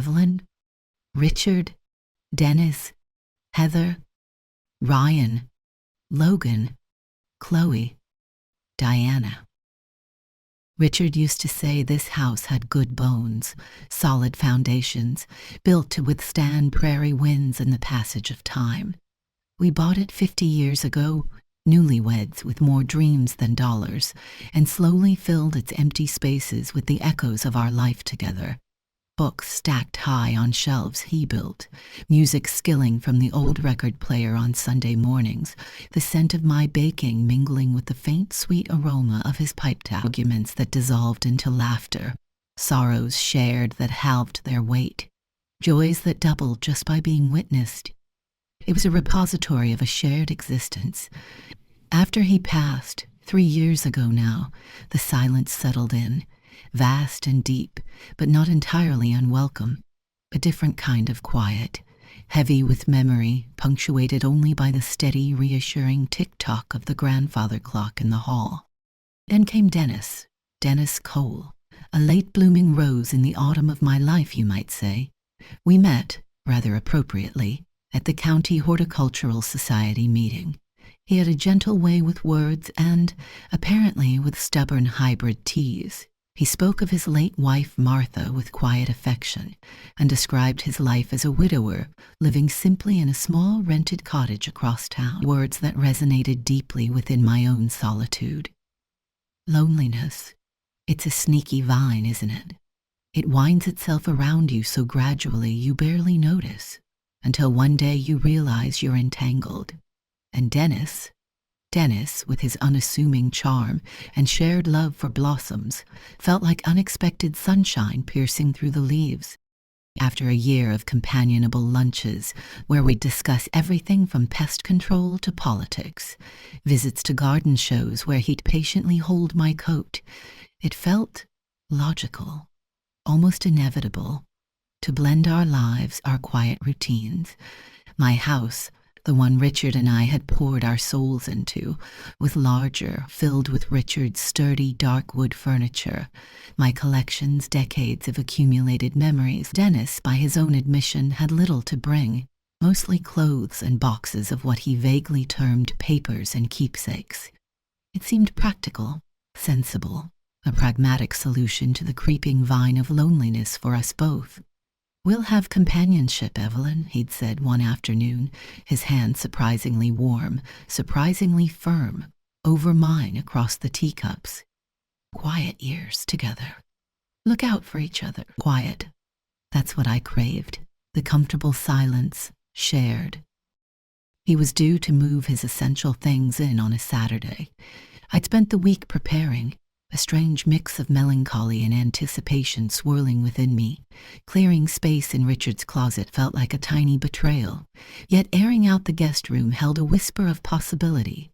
Evelyn, Richard, Dennis, Heather, Ryan, Logan, Chloe, Diana. Richard used to say this house had good bones, solid foundations, built to withstand prairie winds and the passage of time. We bought it 50 years ago, newlyweds with more dreams than dollars, and slowly filled its empty spaces with the echoes of our life together. Books stacked high on shelves he built, music skilling from the old record player on Sunday mornings, the scent of my baking mingling with the faint sweet aroma of his pipe tap, arguments that dissolved into laughter, sorrows shared that halved their weight, joys that doubled just by being witnessed. It was a repository of a shared existence. After he passed, 3 years ago now, the silence settled in, vast and deep, but not entirely unwelcome, a different kind of quiet, heavy with memory, punctuated only by the steady, reassuring tick-tock of the grandfather clock in the hall. Then came Dennis Cole, a late-blooming rose in the autumn of my life, you might say. We met, rather appropriately, at the County Horticultural Society meeting. He had a gentle way with words and, apparently, with stubborn hybrid tease. He spoke of his late wife Martha with quiet affection, and described his life as a widower, living simply in a small rented cottage across town, words that resonated deeply within my own solitude. Loneliness. It's a sneaky vine, isn't it? It winds itself around you so gradually you barely notice, until one day you realize you're entangled. And Dennis, with his unassuming charm and shared love for blossoms, felt like unexpected sunshine piercing through the leaves. After a year of companionable lunches, where we'd discuss everything from pest control to politics, visits to garden shows where he'd patiently hold my coat, it felt logical, almost inevitable, to blend our lives, our quiet routines. My house, the one Richard and I had poured our souls into, was larger, filled with Richard's sturdy dark wood furniture, my collections, decades of accumulated memories. Dennis, by his own admission, had little to bring, mostly clothes and boxes of what he vaguely termed papers and keepsakes. It seemed practical, sensible, a pragmatic solution to the creeping vine of loneliness for us both. "We'll have companionship, Evelyn," he'd said one afternoon, his hand surprisingly warm, surprisingly firm, over mine across the teacups. Quiet years together. Look out for each other. Quiet. That's what I craved. The comfortable silence, shared. He was due to move his essential things in on a Saturday. I'd spent the week preparing, a strange mix of melancholy and anticipation swirling within me. Clearing space in Richard's closet felt like a tiny betrayal, yet airing out the guest room held a whisper of possibility.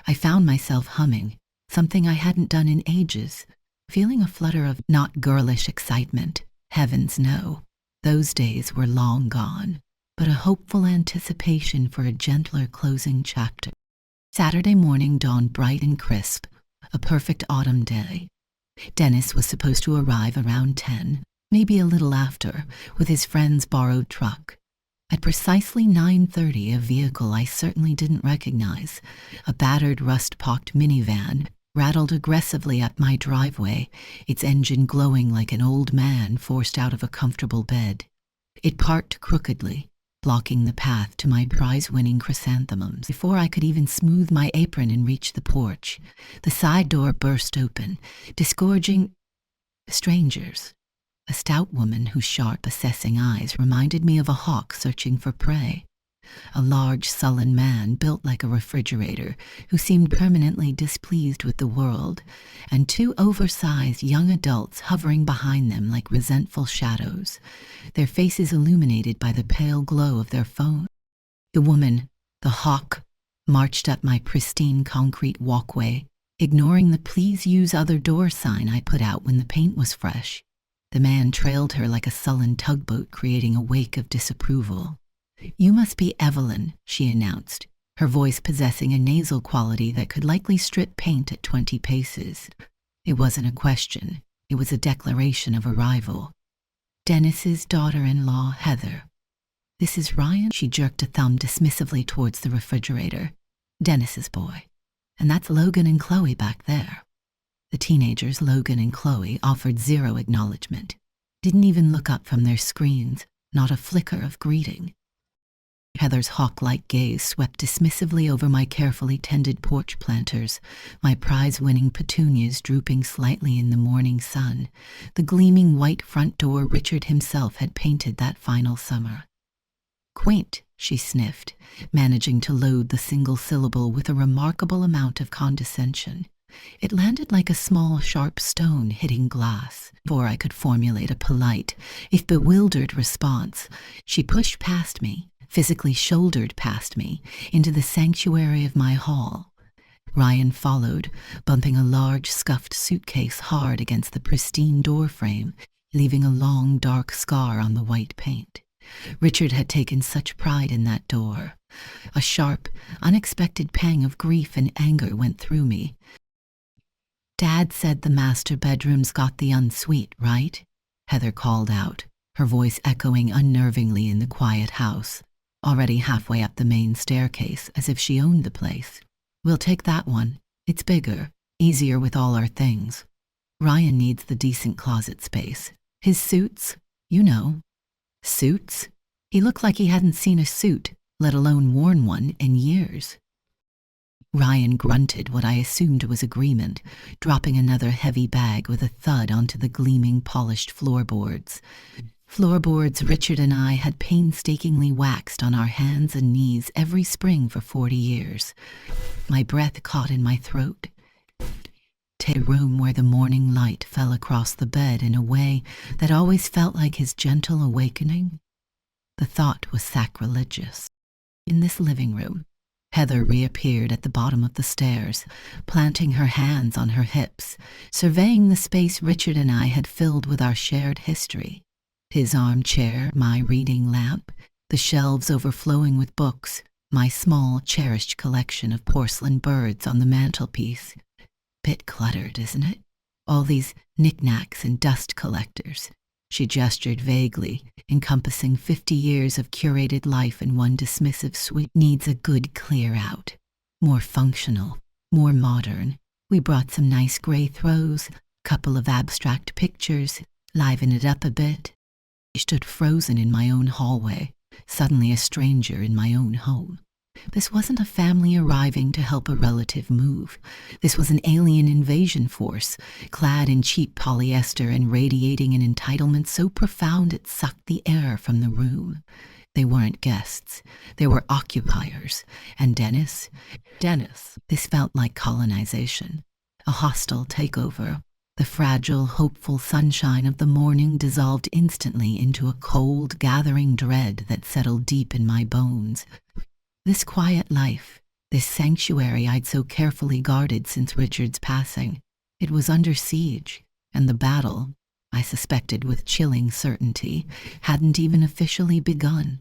I found myself humming, something I hadn't done in ages, feeling a flutter of not girlish excitement. Heavens no, those days were long gone, but a hopeful anticipation for a gentler closing chapter. Saturday morning dawned bright and crisp, a perfect autumn day. Dennis was supposed to arrive around 10, maybe a little after, with his friend's borrowed truck. At precisely 9:30, a vehicle I certainly didn't recognize, a battered, rust-pocked minivan, rattled aggressively up my driveway, its engine glowing like an old man forced out of a comfortable bed. It parked crookedly, blocking the path to my prize-winning chrysanthemums. Before I could even smooth my apron and reach the porch, the side door burst open, disgorging strangers. A stout woman whose sharp, assessing eyes reminded me of a hawk searching for prey. A large, sullen man built like a refrigerator who seemed permanently displeased with the world, and 2 oversized young adults hovering behind them like resentful shadows, their faces illuminated by the pale glow of their phones. The woman, the hawk, marched up my pristine concrete walkway, ignoring the "Please use other door" sign I put out when the paint was fresh. The man trailed her like a sullen tugboat, creating a wake of disapproval. "You must be Evelyn," she announced, her voice possessing a nasal quality that could likely strip paint at 20 paces. It wasn't a question. It was a declaration of arrival. Dennis's daughter-in-law, Heather. This is Ryan. She jerked a thumb dismissively towards the refrigerator. Dennis's boy. And that's Logan and Chloe back there. The teenagers, Logan and Chloe, offered zero acknowledgement. Didn't even look up from their screens, not a flicker of greeting. Heather's hawk-like gaze swept dismissively over my carefully tended porch planters, my prize-winning petunias drooping slightly in the morning sun, the gleaming white front door Richard himself had painted that final summer. Quaint, she sniffed, managing to load the single syllable with a remarkable amount of condescension. It landed like a small, sharp stone hitting glass. Before I could formulate a polite, if bewildered response, she pushed past me, physically shouldered past me, into the sanctuary of my hall. Ryan followed, bumping a large, scuffed suitcase hard against the pristine doorframe, leaving a long, dark scar on the white paint. Richard had taken such pride in that door. A sharp, unexpected pang of grief and anger went through me. Dad said the master bedroom's got the ensuite, right? Heather called out, her voice echoing unnervingly in the quiet house, already halfway up the main staircase, as if she owned the place. We'll take that one. It's bigger, easier with all our things. Ryan needs the decent closet space. His suits, you know. Suits? He looked like he hadn't seen a suit, let alone worn one, in years. Ryan grunted what I assumed was agreement, dropping another heavy bag with a thud onto the gleaming, polished floorboards. Floorboards Richard and I had painstakingly waxed on our hands and knees every spring for 40 years. My breath caught in my throat. A room where the morning light fell across the bed in a way that always felt like his gentle awakening. The thought was sacrilegious. In this living room, Heather reappeared at the bottom of the stairs, planting her hands on her hips, surveying the space Richard and I had filled with our shared history. His armchair, my reading lamp, the shelves overflowing with books, my small, cherished collection of porcelain birds on the mantelpiece. Bit cluttered, isn't it? All these knickknacks and dust collectors. She gestured vaguely, encompassing 50 years of curated life in one dismissive sweep. Needs a good clear out. More functional, more modern. We brought some nice gray throws, couple of abstract pictures, liven it up a bit. I stood frozen in my own hallway, suddenly a stranger in my own home. This wasn't a family arriving to help a relative move. This was an alien invasion force, clad in cheap polyester and radiating an entitlement so profound it sucked the air from the room. They weren't guests. They were occupiers. And Dennis? This felt like colonization. A hostile takeover. The fragile, hopeful sunshine of the morning dissolved instantly into a cold, gathering dread that settled deep in my bones. This quiet life, this sanctuary I'd so carefully guarded since Richard's passing, it was under siege, and the battle, I suspected with chilling certainty, hadn't even officially begun.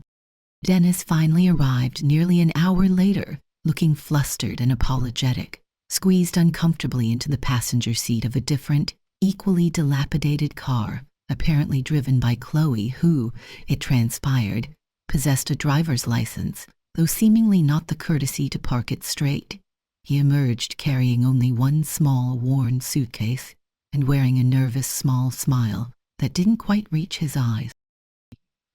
Dennis finally arrived nearly an hour later, looking flustered and apologetic, squeezed uncomfortably into the passenger seat of a different, equally dilapidated car, apparently driven by Chloe, who, it transpired, possessed a driver's license, though seemingly not the courtesy to park it straight. He emerged carrying only one small, worn suitcase and wearing a nervous, small smile that didn't quite reach his eyes.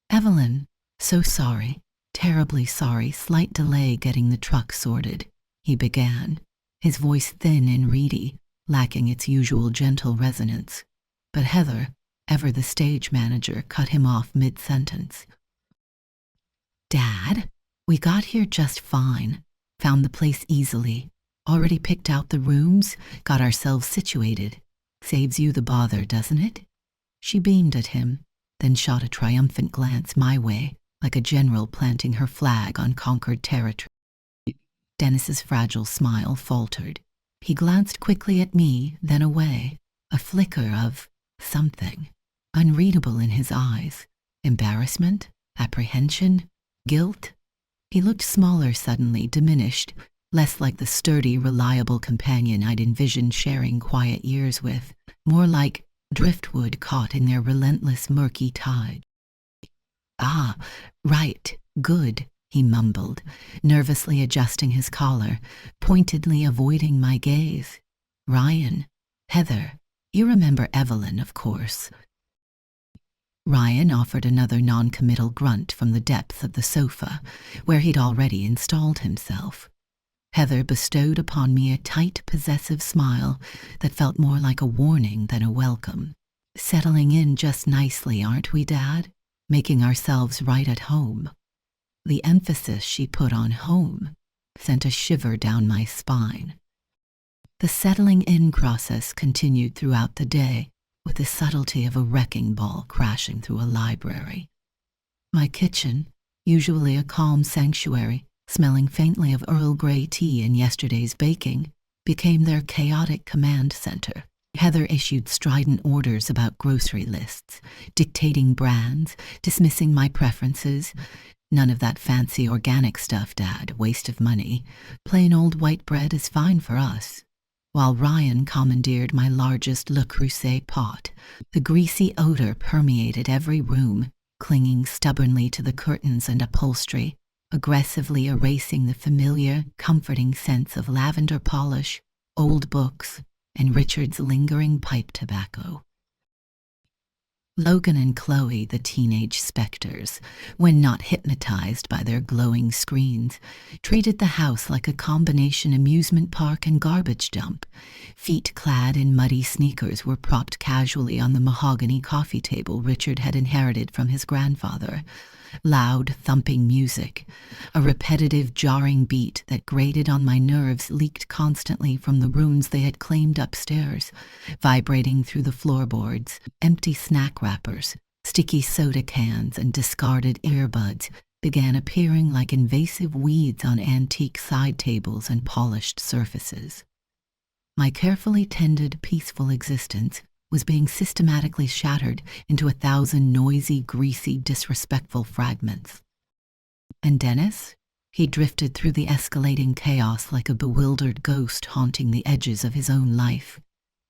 Evelyn, so sorry, terribly sorry, slight delay getting the truck sorted, he began, his voice thin and reedy, lacking its usual gentle resonance. But Heather, ever the stage manager, cut him off mid-sentence. Dad? We got here just fine, found the place easily, already picked out the rooms, got ourselves situated. Saves you the bother, doesn't it? She beamed at him, then shot a triumphant glance my way, like a general planting her flag on conquered territory. Dennis's fragile smile faltered. He glanced quickly at me, then away, a flicker of something, unreadable in his eyes. Embarrassment? Apprehension? Guilt? He looked smaller suddenly, diminished, less like the sturdy, reliable companion I'd envisioned sharing quiet years with, more like driftwood caught in their relentless murky tide. "Ah, right, good," he mumbled, nervously adjusting his collar, pointedly avoiding my gaze. "Ryan, Heather, you remember Evelyn, of course." Ryan offered another non-committal grunt from the depth of the sofa, where he'd already installed himself. Heather bestowed upon me a tight, possessive smile that felt more like a warning than a welcome. "Settling in just nicely, aren't we, Dad? Making ourselves right at home." The emphasis she put on home sent a shiver down my spine. The settling in process continued throughout the day, with the subtlety of a wrecking ball crashing through a library. My kitchen, usually a calm sanctuary, smelling faintly of Earl Grey tea and yesterday's baking, became their chaotic command center. Heather issued strident orders about grocery lists, dictating brands, dismissing my preferences. "None of that fancy organic stuff, Dad, waste of money. Plain old white bread is fine for us." While Ryan commandeered my largest Le Creuset pot, the greasy odor permeated every room, clinging stubbornly to the curtains and upholstery, aggressively erasing the familiar, comforting sense of lavender polish, old books, and Richard's lingering pipe tobacco. Logan and Chloe, the teenage specters, when not hypnotized by their glowing screens, treated the house like a combination amusement park and garbage dump. Feet clad in muddy sneakers were propped casually on the mahogany coffee table Richard had inherited from his grandfather. Loud, thumping music, a repetitive, jarring beat that grated on my nerves, leaked constantly from the rooms they had claimed upstairs, vibrating through the floorboards. Empty snack wrappers, sticky soda cans, and discarded earbuds began appearing like invasive weeds on antique side tables and polished surfaces. My carefully tended, peaceful existence was being systematically shattered into 1,000 noisy, greasy, disrespectful fragments. And Dennis? He drifted through the escalating chaos like a bewildered ghost haunting the edges of his own life.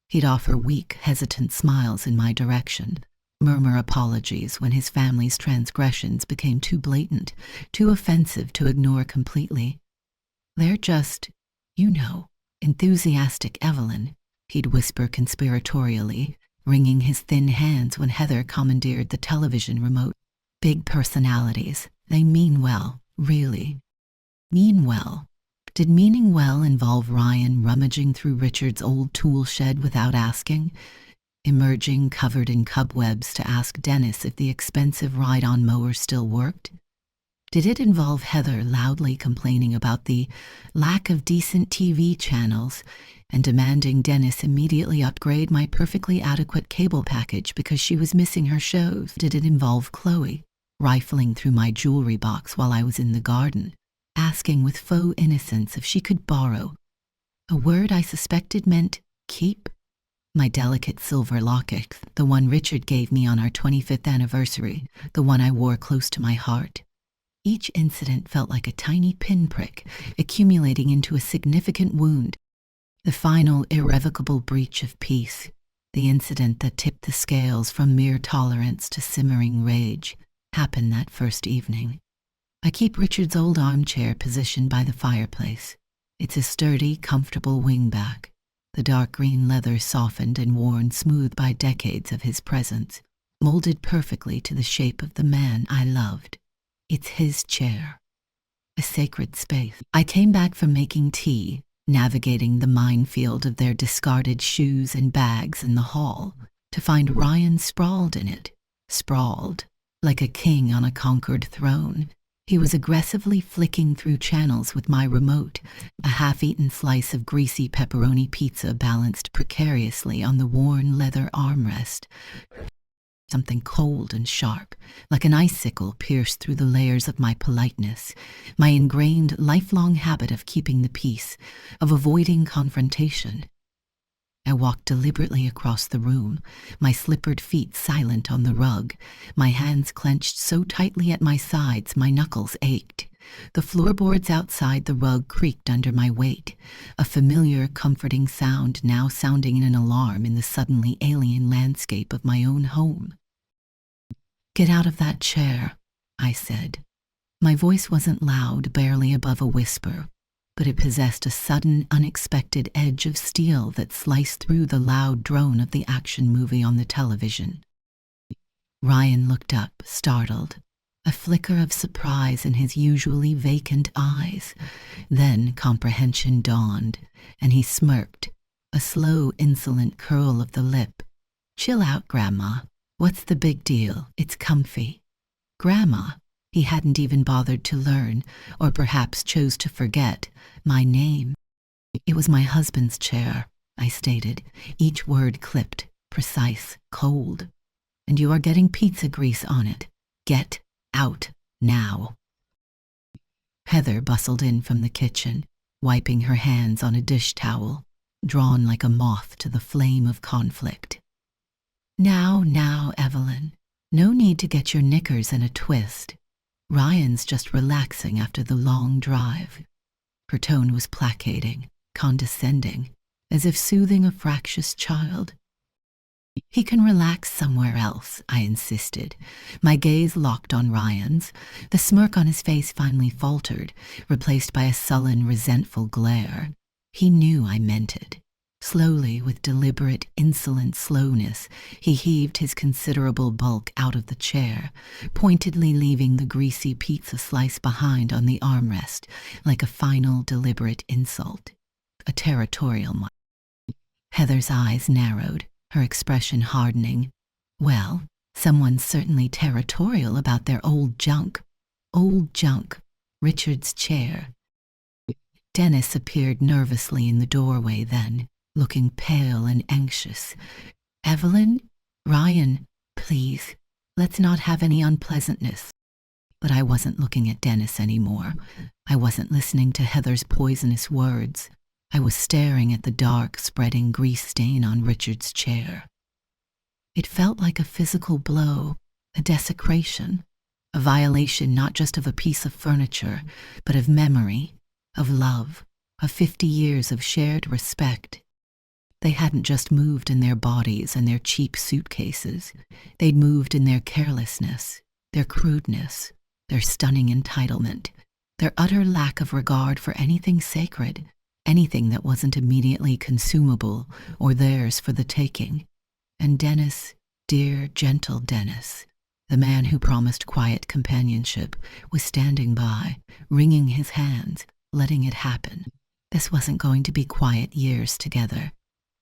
He'd offer weak, hesitant smiles in my direction, murmur apologies when his family's transgressions became too blatant, too offensive to ignore completely. "They're just, enthusiastic Evelyn," he'd whisper conspiratorially, wringing his thin hands when Heather commandeered the television remote. "Big personalities. They mean well, really." Mean well. Did meaning well involve Ryan rummaging through Richard's old tool shed without asking, emerging covered in cobwebs to ask Dennis if the expensive ride-on mower still worked? Did it involve Heather loudly complaining about the lack of decent TV channels and demanding Dennis immediately upgrade my perfectly adequate cable package because she was missing her shows? Did it involve Chloe rifling through my jewelry box while I was in the garden, asking with faux innocence if she could borrow a word I suspected meant keep? My delicate silver locket, the one Richard gave me on our 25th anniversary, the one I wore close to my heart. Each incident felt like a tiny pinprick, accumulating into a significant wound. The final irrevocable breach of peace, the incident that tipped the scales from mere tolerance to simmering rage, happened that first evening. I keep Richard's old armchair positioned by the fireplace. It's a sturdy, comfortable wingback, the dark green leather softened and worn smooth by decades of his presence, molded perfectly to the shape of the man I loved. It's his chair, a sacred space. I came back from making tea, navigating the minefield of their discarded shoes and bags in the hall, to find Ryan sprawled in it, sprawled, like a king on a conquered throne. He was aggressively flicking through channels with my remote, a half-eaten slice of greasy pepperoni pizza balanced precariously on the worn leather armrest. Something cold and sharp, like an icicle, pierced through the layers of my politeness, my ingrained lifelong habit of keeping the peace, of avoiding confrontation. I walked deliberately across the room, my slippered feet silent on the rug, my hands clenched so tightly at my sides my knuckles ached. The floorboards outside the rug creaked under my weight, a familiar, comforting sound now sounding in an alarm in the suddenly alien landscape of my own home. "Get out of that chair," I said. My voice wasn't loud, barely above a whisper, but it possessed a sudden, unexpected edge of steel that sliced through the loud drone of the action movie on the television. Ryan looked up, startled, a flicker of surprise in his usually vacant eyes. Then comprehension dawned, and he smirked, a slow, insolent curl of the lip. "Chill out, Grandma. What's the big deal? It's comfy." Grandma, he hadn't even bothered to learn, or perhaps chose to forget, my name. "It was my husband's chair," I stated, each word clipped, precise, cold. "And you are getting pizza grease on it. Get out now." Heather bustled in from the kitchen, wiping her hands on a dish towel, drawn like a moth to the flame of conflict. Now, Evelyn. No need to get your knickers in a twist. Ryan's just relaxing after the long drive." Her tone was placating, condescending, as if soothing a fractious child. "He can relax somewhere else," I insisted. My gaze locked on Ryan's. The smirk on his face finally faltered, replaced by a sullen, resentful glare. He knew I meant it. Slowly, with deliberate, insolent slowness, he heaved his considerable bulk out of the chair, pointedly leaving the greasy pizza slice behind on the armrest, like a final, deliberate insult. A territorial one. Heather's eyes narrowed, her expression hardening. Well, someone's certainly territorial about their old junk. Old junk. Richard's chair. Dennis appeared nervously in the doorway then, looking pale and anxious. "Evelyn? Ryan, please, let's not have any unpleasantness." But I wasn't looking at Dennis anymore. I wasn't listening to Heather's poisonous words. I was staring at the dark, spreading grease stain on Richard's chair. It felt like a physical blow, a desecration, a violation not just of a piece of furniture, but of memory, of love, of 50 years of shared respect. They hadn't just moved in their bodies and their cheap suitcases. They'd moved in their carelessness, their crudeness, their stunning entitlement, their utter lack of regard for anything sacred, anything that wasn't immediately consumable or theirs for the taking. And Dennis, dear, gentle Dennis, the man who promised quiet companionship, was standing by, wringing his hands, letting it happen. This wasn't going to be quiet years together.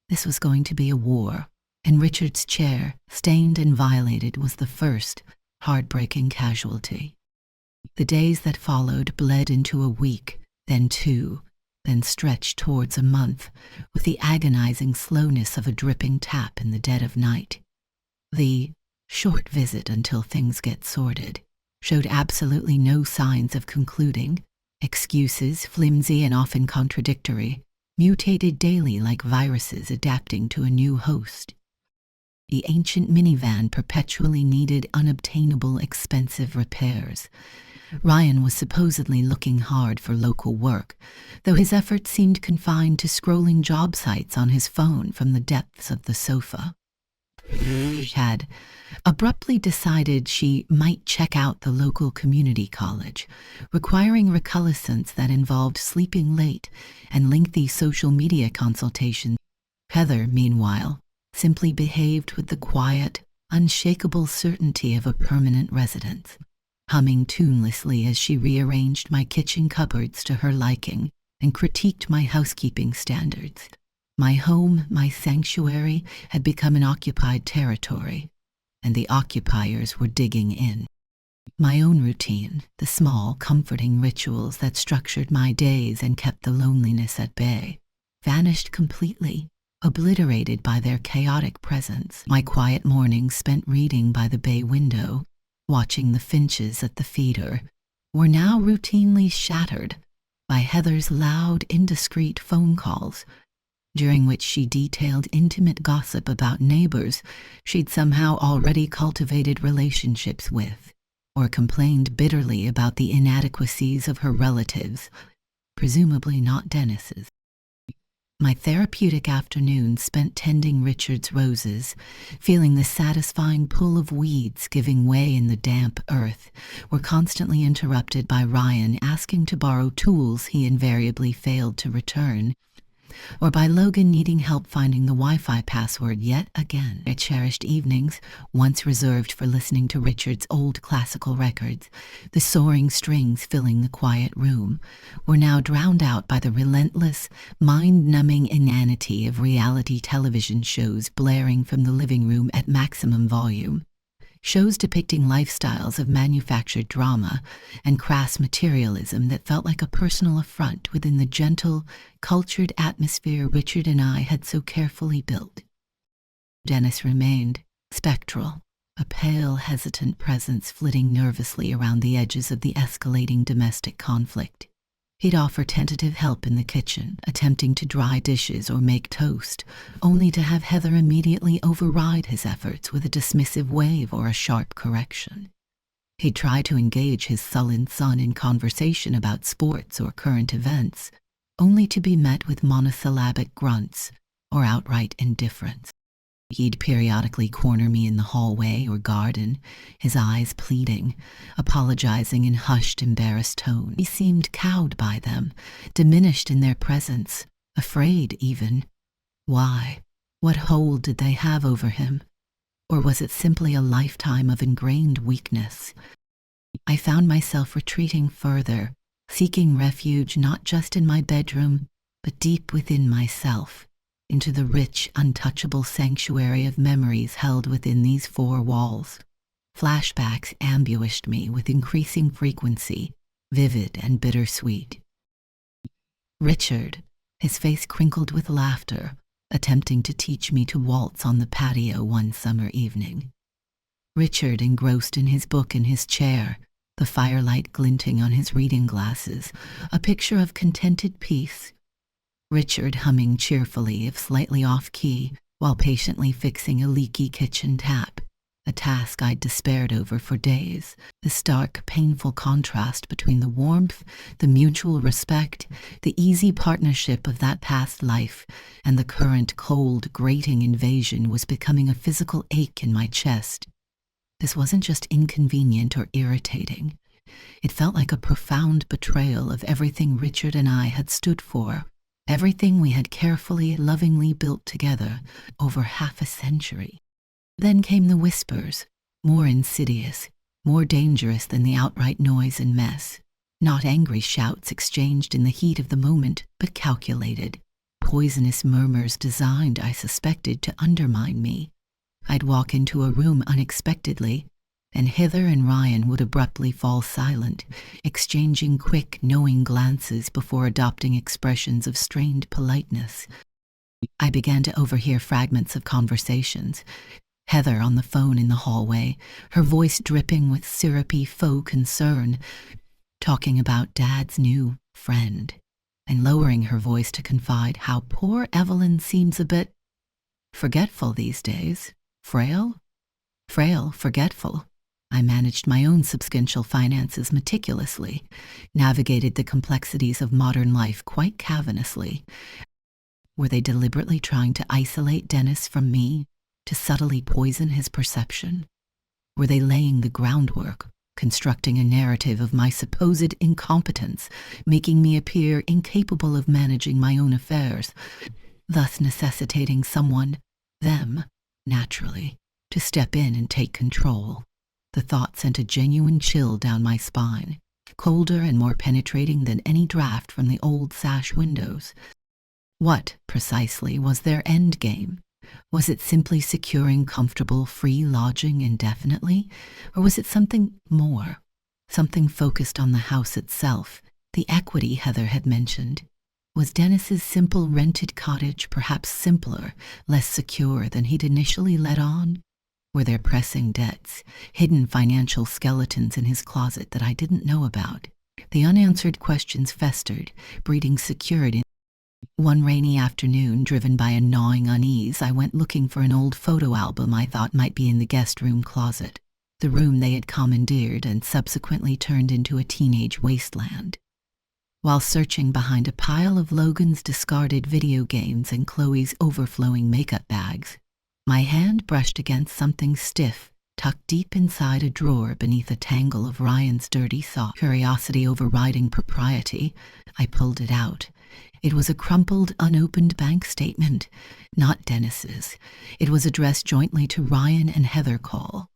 This was going to be a war, and Richard's chair, stained and violated, was the first heartbreaking casualty. The days that followed bled into a week, then 2, then stretched towards a month, with the agonizing slowness of a dripping tap in the dead of night. The short visit until things get sorted showed absolutely no signs of concluding. Excuses, flimsy and often contradictory, mutated daily like viruses adapting to a new host. The ancient minivan perpetually needed unobtainable, expensive repairs. Ryan was supposedly looking hard for local work, though his efforts seemed confined to scrolling job sites on his phone from the depths of the sofa. She had abruptly decided she might check out the local community college, requiring reconnaissance that involved sleeping late and lengthy social media consultations. Heather, meanwhile, simply behaved with the quiet, unshakable certainty of a permanent residence, humming tunelessly as she rearranged my kitchen cupboards to her liking and critiqued my housekeeping standards. My home, my sanctuary, had become an occupied territory, and the occupiers were digging in. My own routine, the small, comforting rituals that structured my days and kept the loneliness at bay, vanished completely, obliterated by their chaotic presence. My quiet mornings spent reading by the bay window, watching the finches at the feeder, were now routinely shattered by Heather's loud, indiscreet phone calls, during which she detailed intimate gossip about neighbors she'd somehow already cultivated relationships with. or complained bitterly about the inadequacies of her relatives, presumably not Dennis's. My therapeutic afternoons spent tending Richard's roses, feeling the satisfying pull of weeds giving way in the damp earth, were constantly interrupted by Ryan asking to borrow tools he invariably failed to return, or by Logan needing help finding the Wi-Fi password yet again. My cherished evenings, once reserved for listening to Richard's old classical records, the soaring strings filling the quiet room, were now drowned out by the relentless, mind-numbing inanity of reality television shows blaring from the living room at maximum volume. Shows depicting lifestyles of manufactured drama and crass materialism that felt like a personal affront within the gentle, cultured atmosphere Richard and I had so carefully built. Dennis remained spectral, a pale, hesitant presence flitting nervously around the edges of the escalating domestic conflict. He'd offer tentative help in the kitchen, attempting to dry dishes or make toast, only to have Heather immediately override his efforts with a dismissive wave or a sharp correction. He'd try to engage his sullen son in conversation about sports or current events, only to be met with monosyllabic grunts or outright indifference. He'd periodically corner me in the hallway or garden, his eyes pleading, apologizing in hushed, embarrassed tone. He seemed cowed by them, diminished in their presence, afraid even. Why? What hold did they have over him? Or was it simply a lifetime of ingrained weakness? I found myself retreating further, seeking refuge not just in my bedroom, but deep within myself, into the rich, untouchable sanctuary of memories held within these four walls. Flashbacks ambushed me with increasing frequency, vivid and bittersweet. Richard, his face crinkled with laughter, attempting to teach me to waltz on the patio one summer evening. Richard engrossed in his book in his chair, the firelight glinting on his reading glasses, a picture of contented peace. Richard humming cheerfully, if slightly off-key, while patiently fixing a leaky kitchen tap, a task I'd despaired over for days. The stark, painful contrast between the warmth, the mutual respect, the easy partnership of that past life, and the current cold, grating invasion was becoming a physical ache in my chest. This wasn't just inconvenient or irritating. It felt like a profound betrayal of everything Richard and I had stood for. Everything we had carefully, lovingly built together over half a century. Then came the whispers, more insidious, more dangerous than the outright noise and mess. Not angry shouts exchanged in the heat of the moment, but calculated, poisonous murmurs designed, I suspected, to undermine me. I'd walk into a room unexpectedly, and Heather and Ryan would abruptly fall silent, exchanging quick, knowing glances before adopting expressions of strained politeness. I began to overhear fragments of conversations. Heather on the phone in the hallway, her voice dripping with syrupy faux concern, talking about Dad's new friend, and lowering her voice to confide how poor Evelyn seems a bit forgetful these days. Frail? Frail, forgetful. I managed my own substantial finances meticulously, navigated the complexities of modern life quite cavernously. Were they deliberately trying to isolate Dennis from me, to subtly poison his perception? Were they laying the groundwork, constructing a narrative of my supposed incompetence, making me appear incapable of managing my own affairs, thus necessitating someone, them, naturally, to step in and take control? The thought sent a genuine chill down my spine, colder and more penetrating than any draft from the old sash windows. What, precisely, was their end game? Was it simply securing comfortable, free lodging indefinitely? Or was it something more? Something focused on the house itself, the equity Heather had mentioned? Was Dennis's simple rented cottage perhaps simpler, less secure than he'd initially let on? Were there pressing debts, hidden financial skeletons in his closet that I didn't know about? The unanswered questions festered, breeding security. One rainy afternoon, driven by a gnawing unease, I went looking for an old photo album I thought might be in the guest room closet. the room they had commandeered and subsequently turned into a teenage wasteland. While searching behind a pile of Logan's discarded video games and Chloe's overflowing makeup bags, my hand brushed against something stiff, tucked deep inside a drawer beneath a tangle of Ryan's dirty thoughts. Curiosity overriding propriety, I pulled it out. It was a crumpled, unopened bank statement, not Dennis's. It was addressed jointly to Ryan and Heather Call.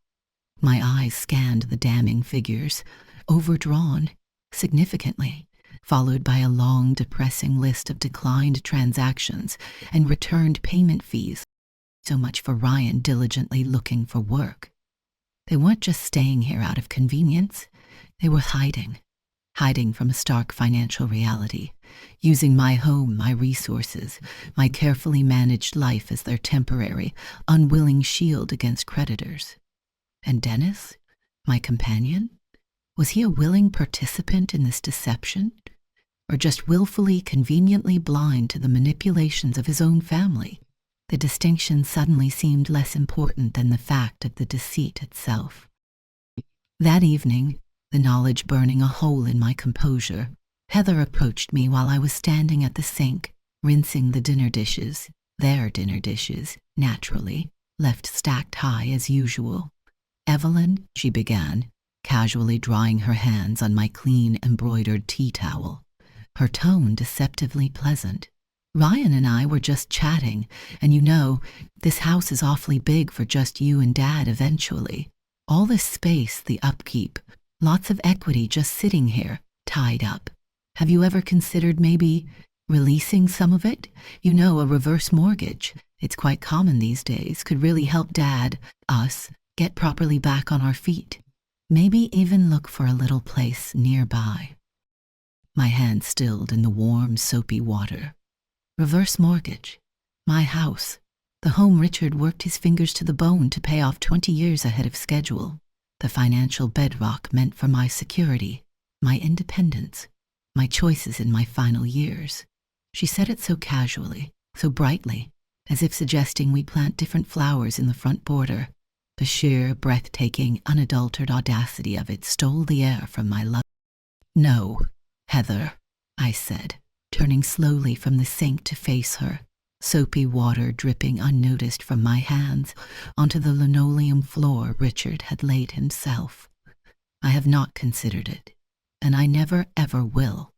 My eyes scanned the damning figures, overdrawn, significantly, followed by a long, depressing list of declined transactions and returned payment fees. So much for Ryan diligently looking for work. They weren't just staying here out of convenience. They were hiding from a stark financial reality, using my home, my resources, my carefully managed life as their temporary, unwilling shield against creditors. And Dennis, my companion, was he a willing participant in this deception, or just willfully, conveniently blind to the manipulations of his own family? The distinction suddenly seemed less important than the fact of the deceit itself. That evening, the knowledge burning a hole in my composure, Heather approached me while I was standing at the sink, rinsing the dinner dishes, their dinner dishes, naturally, left stacked high as usual. "Evelyn," she began, casually drying her hands on my clean embroidered tea towel, her tone deceptively pleasant. "Ryan and I were just chatting, and you know, this house is awfully big for just you and Dad eventually. All this space, the upkeep, lots of equity just sitting here, tied up. Have you ever considered maybe releasing some of it? You know, a reverse mortgage. It's quite common these days, could really help Dad, us, get properly back on our feet. Maybe even look for a little place nearby." My hand stilled in the warm, soapy water. Reverse mortgage. My house. The home Richard worked his fingers to the bone to pay off 20 years ahead of schedule. The financial bedrock meant for my security, my independence, my choices in my final years. She said it so casually, so brightly, as if suggesting we plant different flowers in the front border. The sheer, breathtaking, unadulterated audacity of it stole the air from my love. "No, Heather," I said, turning slowly from the sink to face her, soapy water dripping unnoticed from my hands onto the linoleum floor Richard had laid himself. "I have not considered it, and I never ever will."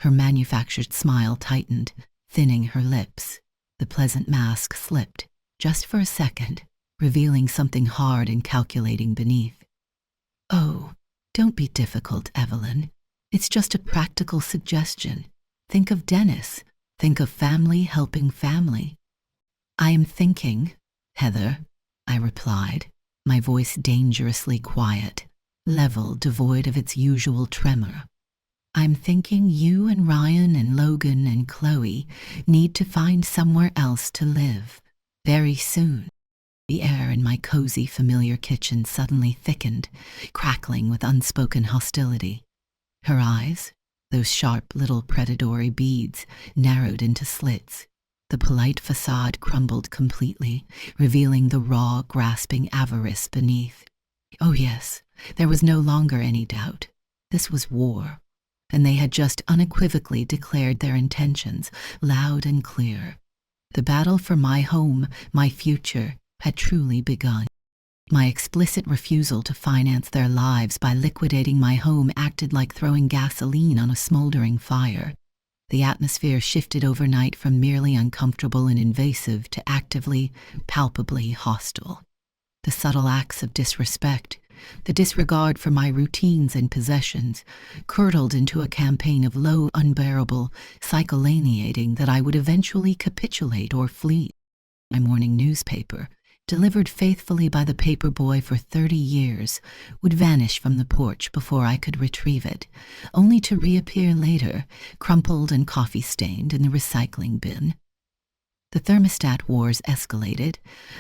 Her manufactured smile tightened, thinning her lips. The pleasant mask slipped, just for a second, revealing something hard and calculating beneath. "Oh, don't be difficult, Evelyn. It's just a practical suggestion. Think of Dennis. Think of family helping family." "I am thinking, Heather," I replied, my voice dangerously quiet, level, devoid of its usual tremor. "I'm thinking you and Ryan and Logan and Chloe need to find somewhere else to live, very soon." The air in my cozy, familiar kitchen suddenly thickened, crackling with unspoken hostility. Her eyes, those sharp little predatory beads, narrowed into slits. The polite facade crumbled completely, revealing the raw, grasping avarice beneath. Oh yes, there was no longer any doubt. This was war, and they had just unequivocally declared their intentions, loud and clear. The battle for my home, my future, had truly begun. My explicit refusal to finance their lives by liquidating my home acted like throwing gasoline on a smoldering fire. The atmosphere shifted overnight from merely uncomfortable and invasive to actively, palpably hostile. The subtle acts of disrespect, the disregard for my routines and possessions, curdled into a campaign of low, unbearable psycholaniating that I would eventually capitulate or flee. My morning newspaper, delivered faithfully by the paper boy for 30 years, would vanish from the porch before I could retrieve it, only to reappear later, crumpled and coffee-stained in the recycling bin. The thermostat wars escalated.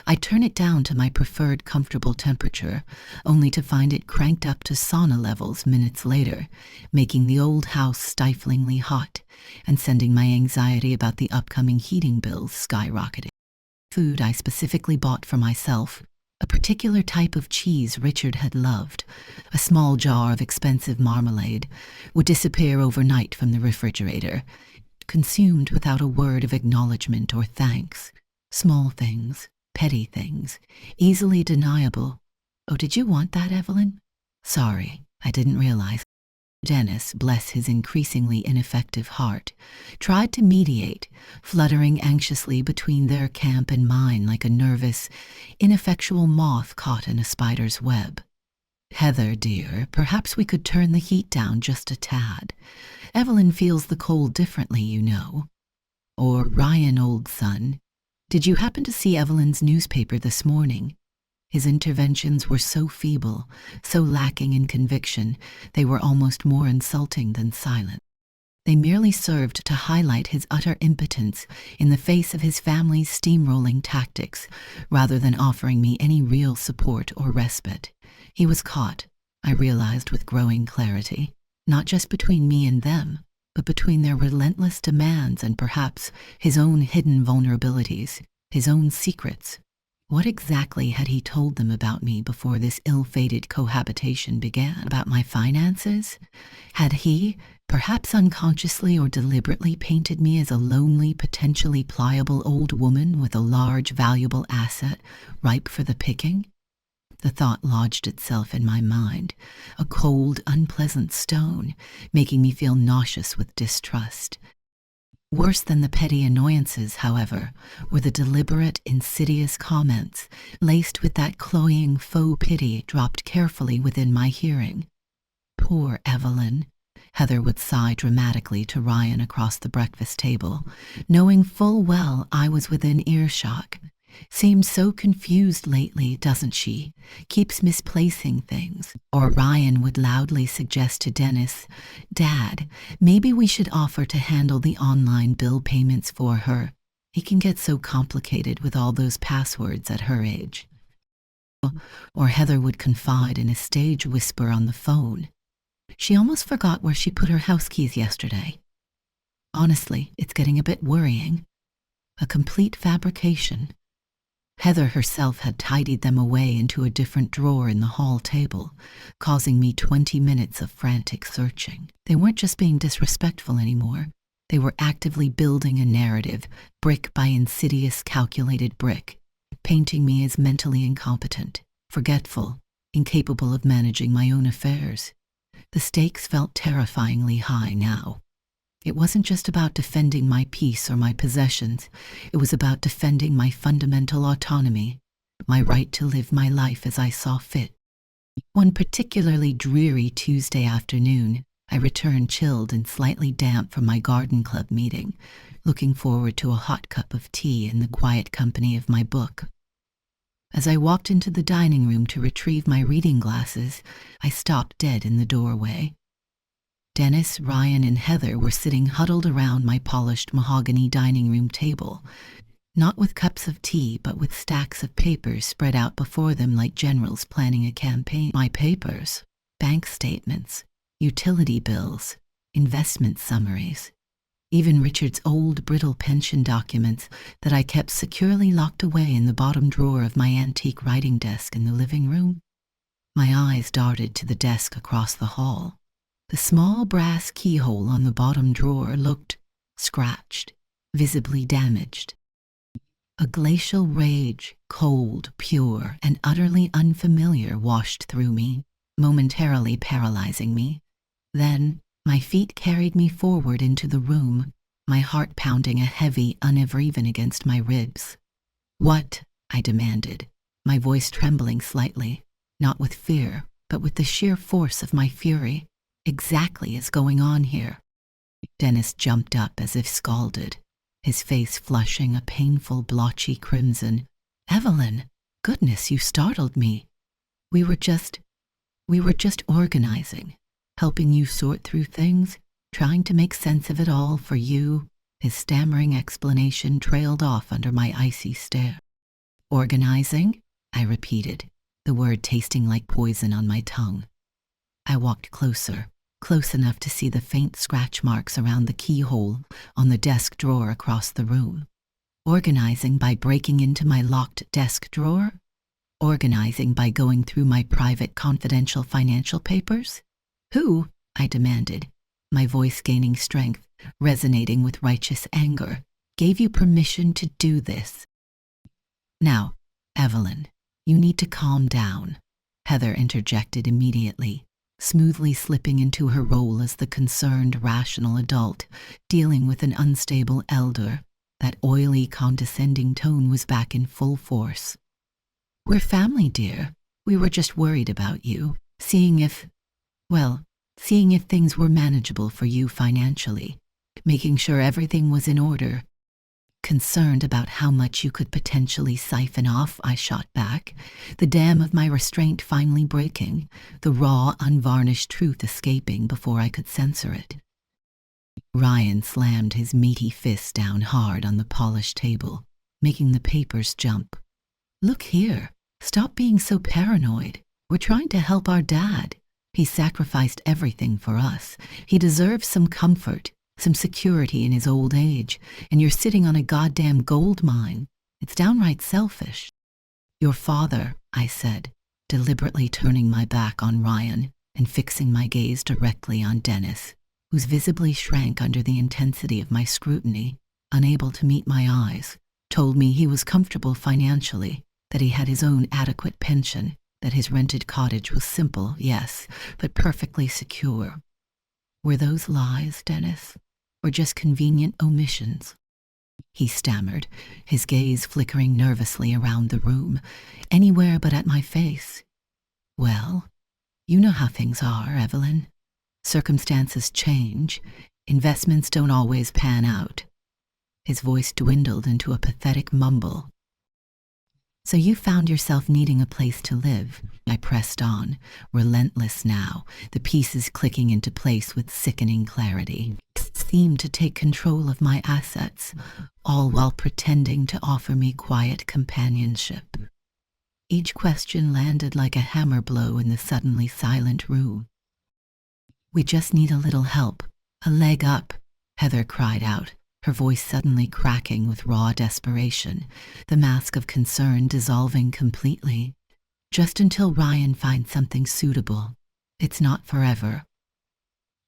I turn it down to my preferred comfortable temperature, only to find it cranked up to sauna levels minutes later, making the old house stiflingly hot and sending my anxiety about the upcoming heating bills skyrocketing. Food I specifically bought for myself, A particular type of cheese Richard had loved, a small jar of expensive marmalade, would disappear overnight from the refrigerator, consumed without a word of acknowledgement or thanks. Small things, petty things, easily deniable. "Oh, did you want that, Evelyn?" "Sorry, I didn't realize." Dennis, bless his increasingly ineffective heart, tried to mediate, fluttering anxiously between their camp and mine like a nervous, ineffectual moth caught in a spider's web. "Heather, dear, perhaps we could turn the heat down just a tad. Evelyn feels the cold differently, you know." Or, "Ryan, old son, did you happen to see Evelyn's newspaper this morning?" His interventions were so feeble, so lacking in conviction, they were almost more insulting than silent. They merely served to highlight his utter impotence in the face of his family's steamrolling tactics, rather than offering me any real support or respite. He was caught, I realized with growing clarity, not just between me and them, but between their relentless demands and perhaps his own hidden vulnerabilities, his own secrets. What exactly had he told them about me before this ill-fated cohabitation began? About my finances? Had he, perhaps unconsciously or deliberately, painted me as a lonely, potentially pliable old woman with a large, valuable asset ripe for the picking? The thought lodged itself in my mind, a cold, unpleasant stone, making me feel nauseous with distrust. Worse than the petty annoyances, however, were the deliberate, insidious comments, laced with that cloying faux pity dropped carefully within my hearing. "Poor Evelyn," Heather would sigh dramatically to Ryan across the breakfast table, knowing full well I was within earshot. "Seems so confused lately, doesn't she? Keeps misplacing things." Or Ryan would loudly suggest to Dennis, "Dad, maybe we should offer to handle the online bill payments for her. He can get so complicated with all those passwords at her age." Or Heather would confide in a stage whisper on the phone, "She almost forgot where she put her house keys yesterday. Honestly, it's getting a bit worrying." A complete fabrication. Heather herself had tidied them away into a different drawer in the hall table, causing me 20 minutes of frantic searching. They weren't just being disrespectful anymore. They were actively building a narrative, brick by insidious, calculated brick, painting me as mentally incompetent, forgetful, incapable of managing my own affairs. The stakes felt terrifyingly high now. It wasn't just about defending my peace or my possessions. It was about defending my fundamental autonomy, my right to live my life as I saw fit. One particularly dreary Tuesday afternoon, I returned chilled and slightly damp from my garden club meeting, looking forward to a hot cup of tea in the quiet company of my book. As I walked into the dining room to retrieve my reading glasses, I stopped dead in the doorway. Dennis, Ryan, and Heather were sitting huddled around my polished mahogany dining room table, not with cups of tea, but with stacks of papers spread out before them like generals planning a campaign. My papers, bank statements, utility bills, investment summaries, even Richard's old, brittle pension documents that I kept securely locked away in the bottom drawer of my antique writing desk in the living room. My eyes darted to the desk across the hall. The small brass keyhole on the bottom drawer looked scratched, visibly damaged. A glacial rage, cold, pure, and utterly unfamiliar, washed through me, momentarily paralyzing me. Then my feet carried me forward into the room, my heart pounding a heavy uneven against my ribs. "What?" I demanded, my voice trembling slightly, not with fear, but with the sheer force of my fury. "Exactly is going on here?" Dennis jumped up as if scalded, his face flushing a painful, blotchy crimson. "Evelyn, goodness, you startled me. We were just organizing, helping you sort through things, trying to make sense of it all for you." His stammering explanation trailed off under my icy stare. "Organizing?" I repeated, the word tasting like poison on my tongue. I walked closer, close enough to see the faint scratch marks around the keyhole on the desk drawer across the room. "Organizing by breaking into my locked desk drawer?" Organizing by going through my private confidential financial papers? Who? I demanded, my voice gaining strength, resonating with righteous anger, gave you permission to do this? Now, Evelyn, you need to calm down, Heather interjected immediately, smoothly slipping into her role as the concerned, rational adult, dealing with an unstable elder. That oily, condescending tone was back in full force. We're family, dear. We were just worried about you, seeing if things were manageable for you financially, making sure everything was in order. Concerned about how much you could potentially siphon off, I shot back, the dam of my restraint finally breaking, the raw, unvarnished truth escaping before I could censor it. Ryan slammed his meaty fist down hard on the polished table, making the papers jump. Look here, stop being so paranoid. We're trying to help our dad. He sacrificed everything for us. He deserves some comfort, some security in his old age, and you're sitting on a goddamn gold mine. It's downright selfish. Your father, I said, deliberately turning my back on Ryan and fixing my gaze directly on Dennis, whose visibly shrank under the intensity of my scrutiny, unable to meet my eyes, told me he was comfortable financially, that he had his own adequate pension, that his rented cottage was simple, yes, but perfectly secure. Were those lies, Dennis, or just convenient omissions? He stammered, his gaze flickering nervously around the room, anywhere but at my face. Well, you know how things are, Evelyn. Circumstances change. Investments don't always pan out. His voice dwindled into a pathetic mumble. So you found yourself needing a place to live. I pressed on, relentless now, the pieces clicking into place with sickening clarity. Seemed to take control of my assets, all while pretending to offer me quiet companionship. Each question landed like a hammer blow in the suddenly silent room. We just need a little help, a leg up, Heather cried out, her voice suddenly cracking with raw desperation, the mask of concern dissolving completely. Just until Ryan finds something suitable. It's not forever.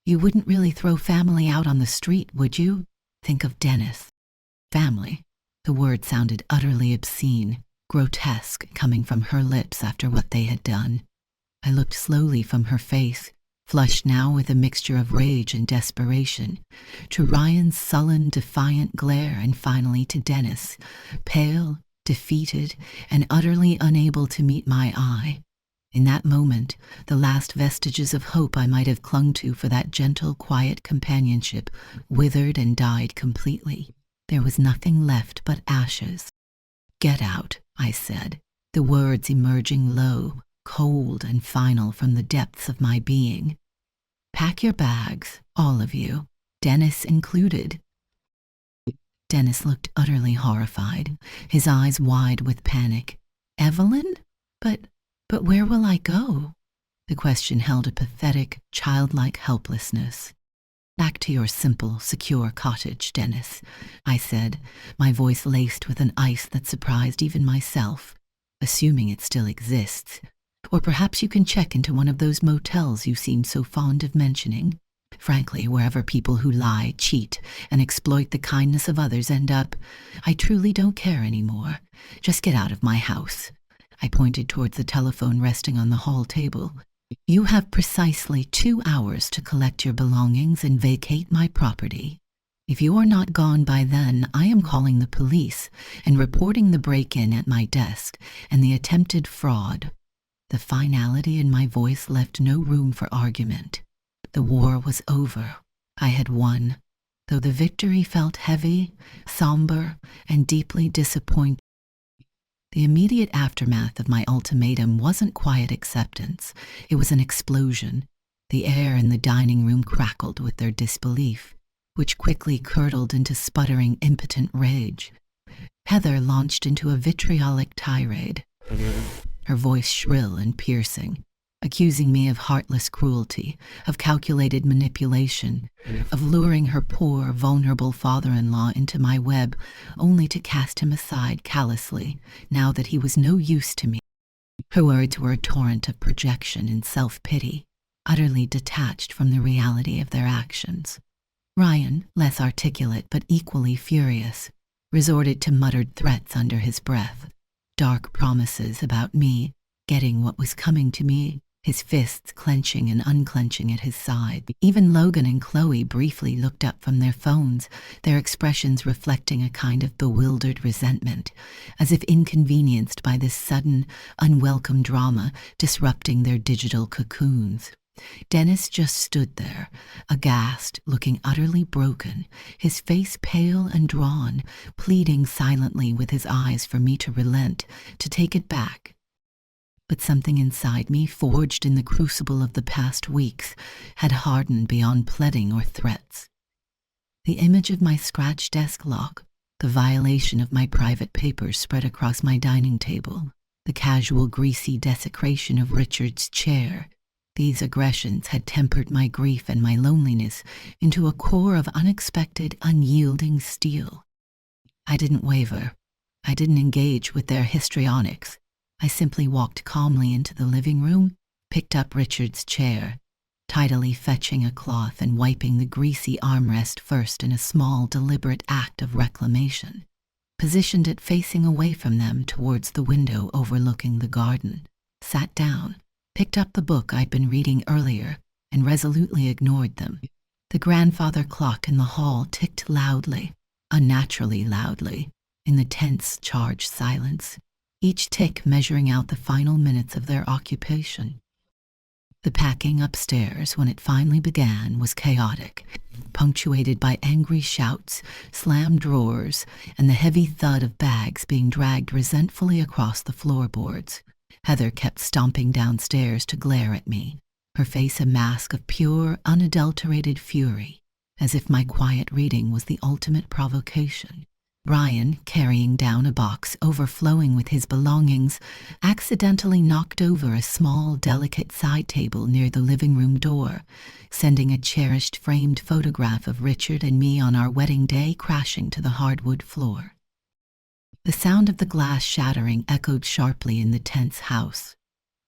You wouldn't really throw family out on the street, would you? Think of Dennis. Family. The word sounded utterly obscene, grotesque, coming from her lips after what they had done. I looked slowly from her face, flushed now with a mixture of rage and desperation, to Ryan's sullen, defiant glare, and finally to Dennis, pale, defeated, and utterly unable to meet my eye. In that moment, the last vestiges of hope I might have clung to for that gentle, quiet companionship withered and died completely. There was nothing left but ashes. Get out, I said, the words emerging low, cold and final from the depths of my being. Pack your bags, all of you, Dennis included. Dennis looked utterly horrified, his eyes wide with panic. Evelyn? But where will I go? The question held a pathetic, childlike helplessness. Back to your simple, secure cottage, Dennis, I said, my voice laced with an ice that surprised even myself, assuming it still exists. Or perhaps you can check into one of those motels you seem so fond of mentioning. Frankly, wherever people who lie, cheat, and exploit the kindness of others end up, I truly don't care anymore. Just get out of my house. I pointed towards the telephone resting on the hall table. You have precisely 2 hours to collect your belongings and vacate my property. If you are not gone by then, I am calling the police and reporting the break-in at my desk and the attempted fraud. The finality in my voice left no room for argument. The war was over. I had won, though the victory felt heavy, somber, and deeply disappointing. The immediate aftermath of my ultimatum wasn't quiet acceptance. It was an explosion. The air in the dining room crackled with their disbelief, which quickly curdled into sputtering, impotent rage. Heather launched into a vitriolic tirade, her voice shrill and piercing, accusing me of heartless cruelty, of calculated manipulation, of luring her poor, vulnerable father-in-law into my web, only to cast him aside callously, now that he was no use to me. Her words were a torrent of projection and self-pity, utterly detached from the reality of their actions. Ryan, less articulate but equally furious, resorted to muttered threats under his breath, dark promises about me getting what was coming to me, his fists clenching and unclenching at his side. Even Logan and Chloe briefly looked up from their phones, their expressions reflecting a kind of bewildered resentment, as if inconvenienced by this sudden, unwelcome drama disrupting their digital cocoons. Dennis just stood there, aghast, looking utterly broken, his face pale and drawn, pleading silently with his eyes for me to relent, to take it back. But something inside me, forged in the crucible of the past weeks, had hardened beyond pleading or threats. The image of my scratched desk lock, the violation of my private papers spread across my dining table, the casual greasy desecration of Richard's chair, these aggressions had tempered my grief and my loneliness into a core of unexpected, unyielding steel. I didn't waver. I didn't engage with their histrionics. I simply walked calmly into the living room, picked up Richard's chair, tidily fetching a cloth and wiping the greasy armrest first in a small, deliberate act of reclamation, positioned it facing away from them towards the window overlooking the garden, sat down, picked up the book I'd been reading earlier, and resolutely ignored them. The grandfather clock in the hall ticked loudly, unnaturally loudly, in the tense, charged silence, each tick measuring out the final minutes of their occupation. The packing upstairs, when it finally began, was chaotic, punctuated by angry shouts, slammed drawers, and the heavy thud of bags being dragged resentfully across the floorboards. Heather kept stomping downstairs to glare at me, her face a mask of pure, unadulterated fury, as if my quiet reading was the ultimate provocation. Ryan, carrying down a box overflowing with his belongings, accidentally knocked over a small, delicate side table near the living room door, sending a cherished framed photograph of Richard and me on our wedding day crashing to the hardwood floor. The sound of the glass shattering echoed sharply in the tense house.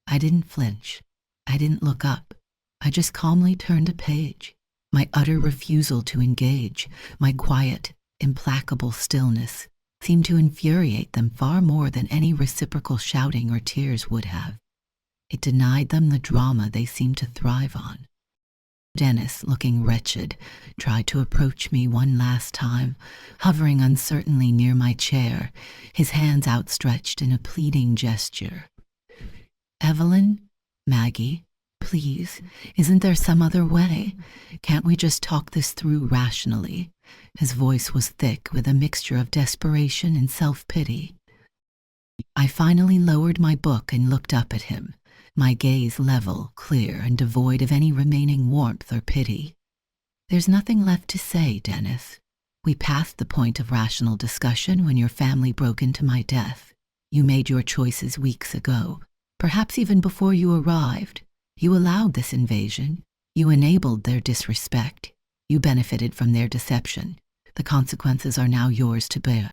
I didn't flinch. I didn't look up. I just calmly turned a page. My utter refusal to engage, my quiet, implacable stillness, seemed to infuriate them far more than any reciprocal shouting or tears would have. It denied them the drama they seemed to thrive on. Dennis, looking wretched, tried to approach me one last time, hovering uncertainly near my chair, his hands outstretched in a pleading gesture. "Evelyn, Maggie, please, isn't there some other way? Can't we just talk this through rationally?" His voice was thick with a mixture of desperation and self-pity. I finally lowered my book and looked up at him, my gaze level, clear, and devoid of any remaining warmth or pity. "There's nothing left to say, Dennis. We passed the point of rational discussion when your family broke into my death. You made your choices weeks ago, perhaps even before you arrived. You allowed this invasion. You enabled their disrespect. You benefited from their deception. The consequences are now yours to bear."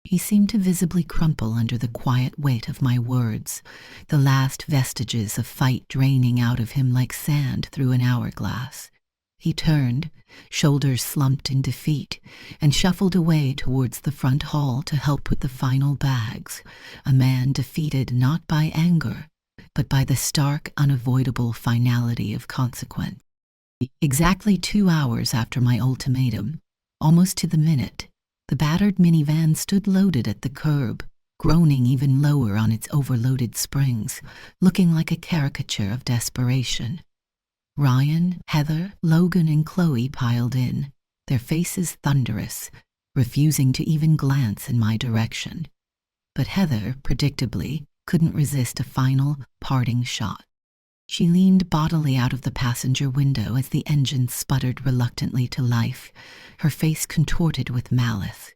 He seemed to visibly crumple under the quiet weight of my words, the last vestiges of fight draining out of him like sand through an hourglass. He turned, shoulders slumped in defeat, and shuffled away towards the front hall to help with the final bags, a man defeated not by anger, but by the stark, unavoidable finality of consequence. Exactly 2 hours after my ultimatum, almost to the minute, the battered minivan stood loaded at the curb, groaning even lower on its overloaded springs, looking like a caricature of desperation. Ryan, Heather, Logan, and Chloe piled in, their faces thunderous, refusing to even glance in my direction. But Heather, predictably, couldn't resist a final, parting shot. She leaned bodily out of the passenger window as the engine sputtered reluctantly to life, her face contorted with malice.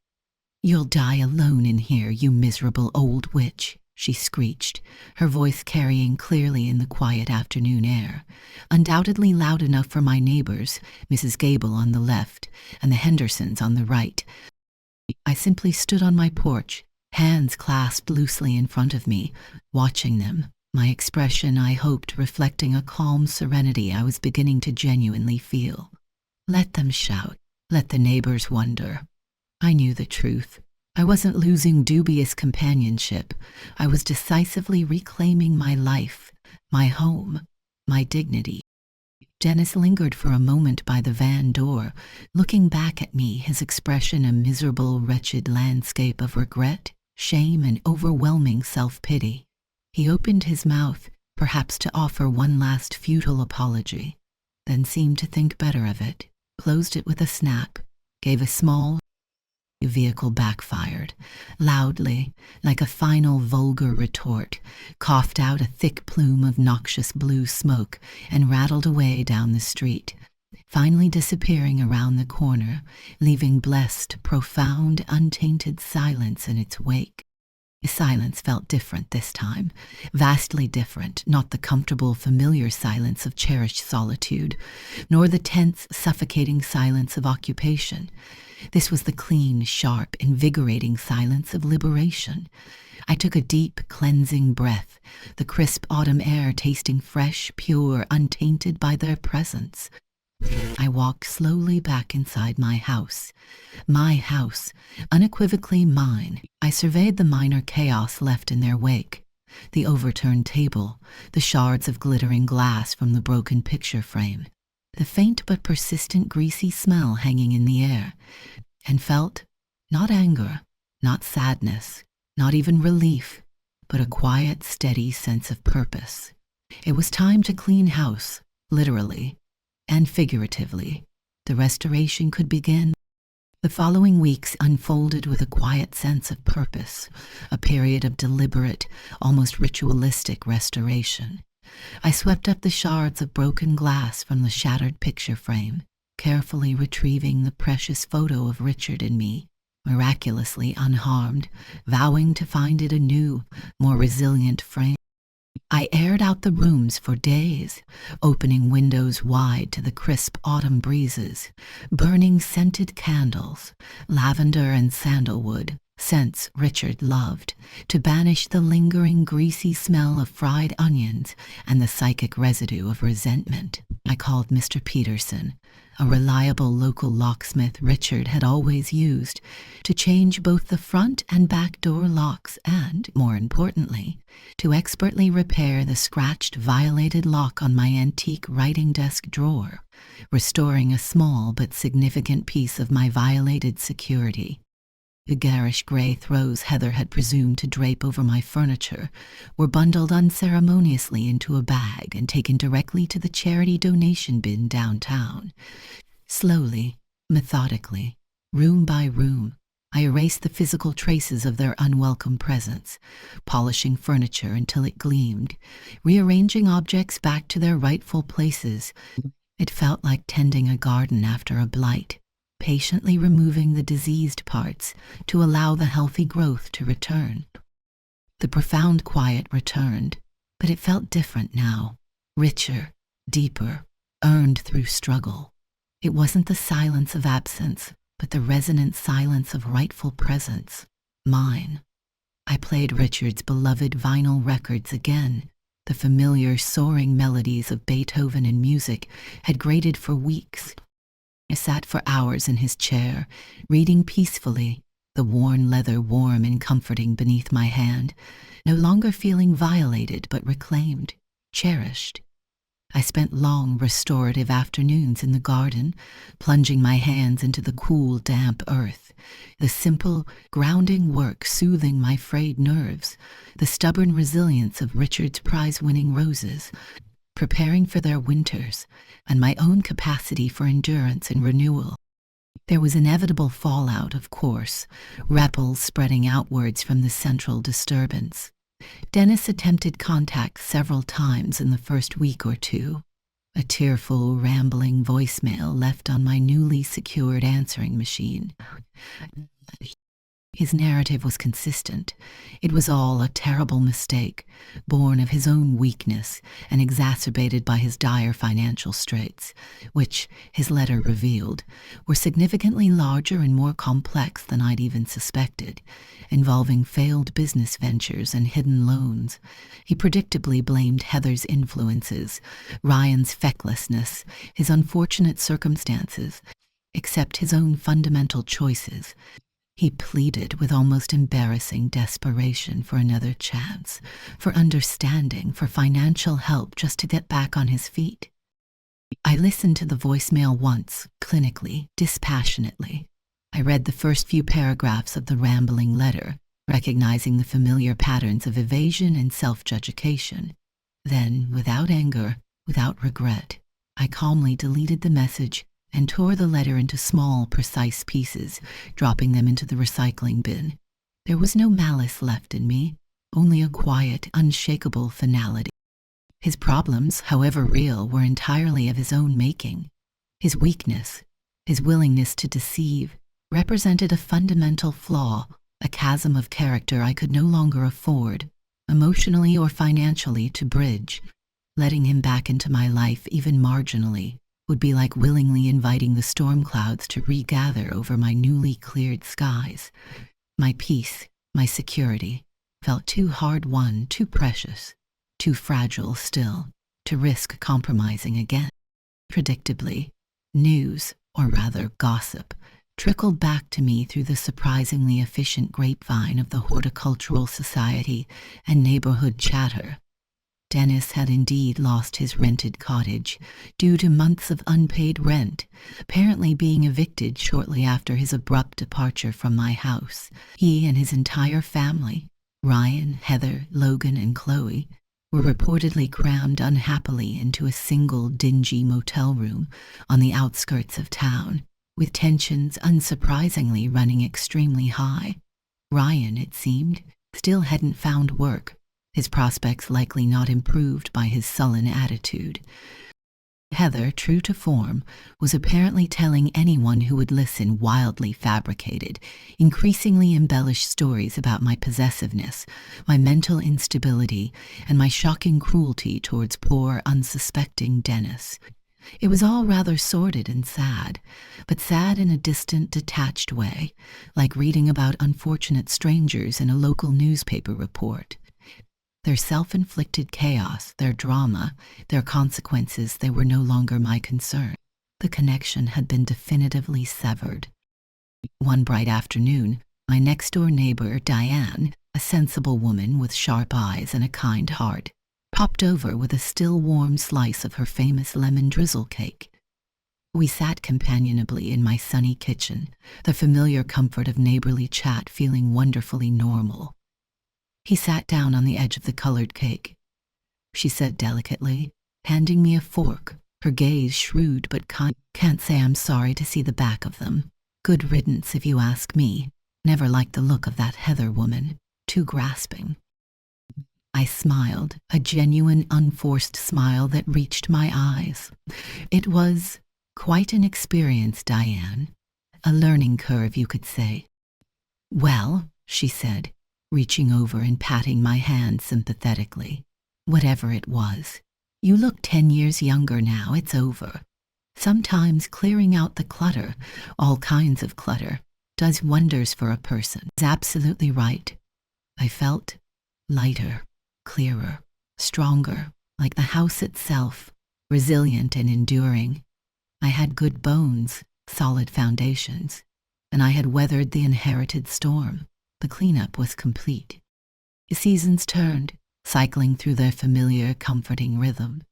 "You'll die alone in here, you miserable old witch," she screeched, her voice carrying clearly in the quiet afternoon air, undoubtedly loud enough for my neighbors, Mrs. Gable on the left and the Hendersons on the right. I simply stood on my porch, hands clasped loosely in front of me, watching them, my expression, I hoped, reflecting a calm serenity I was beginning to genuinely feel. Let them shout. Let the neighbors wonder. I knew the truth. I wasn't losing dubious companionship. I was decisively reclaiming my life, my home, my dignity. Dennis lingered for a moment by the van door, looking back at me, his expression a miserable, wretched landscape of regret, shame, and overwhelming self-pity. He opened his mouth, perhaps to offer one last futile apology, then seemed to think better of it, closed it with a snap, gave a small vehicle backfired, loudly, like a final vulgar retort, coughed out a thick plume of noxious blue smoke, and rattled away down the street, finally disappearing around the corner, leaving blessed, profound, untainted silence in its wake. The silence felt different this time, vastly different, not the comfortable, familiar silence of cherished solitude, nor the tense, suffocating silence of occupation. This was the clean, sharp, invigorating silence of liberation. I took a deep, cleansing breath, the crisp autumn air tasting fresh, pure, untainted by their presence. I walked slowly back inside my house, unequivocally mine. I surveyed the minor chaos left in their wake, the overturned table, the shards of glittering glass from the broken picture frame, the faint but persistent greasy smell hanging in the air, and felt not anger, not sadness, not even relief, but a quiet, steady sense of purpose. It was time to clean house, literally and figuratively. The restoration could begin. The following weeks unfolded with a quiet sense of purpose, a period of deliberate, almost ritualistic restoration. I swept up the shards of broken glass from the shattered picture frame, carefully retrieving the precious photo of Richard and me, miraculously unharmed, vowing to find it a new, more resilient frame. I aired out the rooms for days, opening windows wide to the crisp autumn breezes, burning scented candles, lavender and sandalwood, scents Richard loved, to banish the lingering greasy smell of fried onions and the psychic residue of resentment. I called Mr. Peterson, a reliable local locksmith Richard had always used, to change both the front and back door locks and, more importantly, to expertly repair the scratched, violated lock on my antique writing desk drawer, restoring a small but significant piece of my violated security. The garish gray throws Heather had presumed to drape over my furniture were bundled unceremoniously into a bag and taken directly to the charity donation bin downtown. Slowly, methodically, room by room, I erased the physical traces of their unwelcome presence, polishing furniture until it gleamed, rearranging objects back to their rightful places. It felt like tending a garden after a blight, patiently removing the diseased parts to allow the healthy growth to return. The profound quiet returned, but it felt different now, richer, deeper, earned through struggle. It wasn't the silence of absence, but the resonant silence of rightful presence, mine. I played Richard's beloved vinyl records again. The familiar soaring melodies of Beethoven and music had grated for weeks. I sat for hours in his chair, reading peacefully, the worn leather warm and comforting beneath my hand, no longer feeling violated but reclaimed, cherished. I spent long, restorative afternoons in the garden, plunging my hands into the cool, damp earth, the simple, grounding work soothing my frayed nerves, the stubborn resilience of Richard's prize-winning roses, preparing for their winters, and my own capacity for endurance and renewal. There was inevitable fallout, of course, ripples spreading outwards from the central disturbance. Dennis attempted contact several times in the first week or two, a tearful, rambling voicemail left on my newly secured answering machine. His narrative was consistent. It was all a terrible mistake, born of his own weakness and exacerbated by his dire financial straits, which, his letter revealed, were significantly larger and more complex than I'd even suspected, involving failed business ventures and hidden loans. He predictably blamed Heather's influences, Ryan's fecklessness, his unfortunate circumstances, except his own fundamental choices. He pleaded with almost embarrassing desperation for another chance, for understanding, for financial help just to get back on his feet. I listened to the voicemail once, clinically, dispassionately. I read the first few paragraphs of the rambling letter, recognizing the familiar patterns of evasion and self-judgation. Then, without anger, without regret, I calmly deleted the message and tore the letter into small, precise pieces, dropping them into the recycling bin. There was no malice left in me, only a quiet, unshakable finality. His problems, however real, were entirely of his own making. His weakness, his willingness to deceive, represented a fundamental flaw, a chasm of character I could no longer afford, emotionally or financially, to bridge. Letting him back into my life, even marginally, would be like willingly inviting the storm clouds to regather over my newly cleared skies. My peace, my security, felt too hard-won, too precious, too fragile still, to risk compromising again. Predictably, news, or rather gossip, trickled back to me through the surprisingly efficient grapevine of the horticultural society and neighborhood chatter. Dennis had indeed lost his rented cottage due to months of unpaid rent, apparently being evicted shortly after his abrupt departure from my house. He and his entire family, Ryan, Heather, Logan, and Chloe, were reportedly crammed unhappily into a single dingy motel room on the outskirts of town, with tensions unsurprisingly running extremely high. Ryan, it seemed, still hadn't found work, his prospects likely not improved by his sullen attitude. Heather, true to form, was apparently telling anyone who would listen wildly fabricated, increasingly embellished stories about my possessiveness, my mental instability, and my shocking cruelty towards poor, unsuspecting Dennis. It was all rather sordid and sad, but sad in a distant, detached way, like reading about unfortunate strangers in a local newspaper report. Their self-inflicted chaos, their drama, their consequences, they were no longer my concern. The connection had been definitively severed. One bright afternoon, my next-door neighbor, Diane, a sensible woman with sharp eyes and a kind heart, popped over with a still warm slice of her famous lemon drizzle cake. We sat companionably in my sunny kitchen, the familiar comfort of neighborly chat feeling wonderfully normal. He sat down on the edge of the colored cake. She said delicately, handing me a fork, her gaze shrewd but kind. Can't say I'm sorry to see the back of them. Good riddance if you ask me. Never liked the look of that Heather woman. Too grasping. I smiled, a genuine, unforced smile that reached my eyes. It was quite an experience, Diane. A learning curve, you could say. Well, she said, reaching over and patting my hand sympathetically. Whatever it was. You look 10 years younger now, it's over. Sometimes clearing out the clutter, all kinds of clutter, does wonders for a person. It's absolutely right. I felt lighter, clearer, stronger, like the house itself, resilient and enduring. I had good bones, solid foundations, and I had weathered the inherited storm. The cleanup was complete. The seasons turned, cycling through their familiar, comforting rhythm.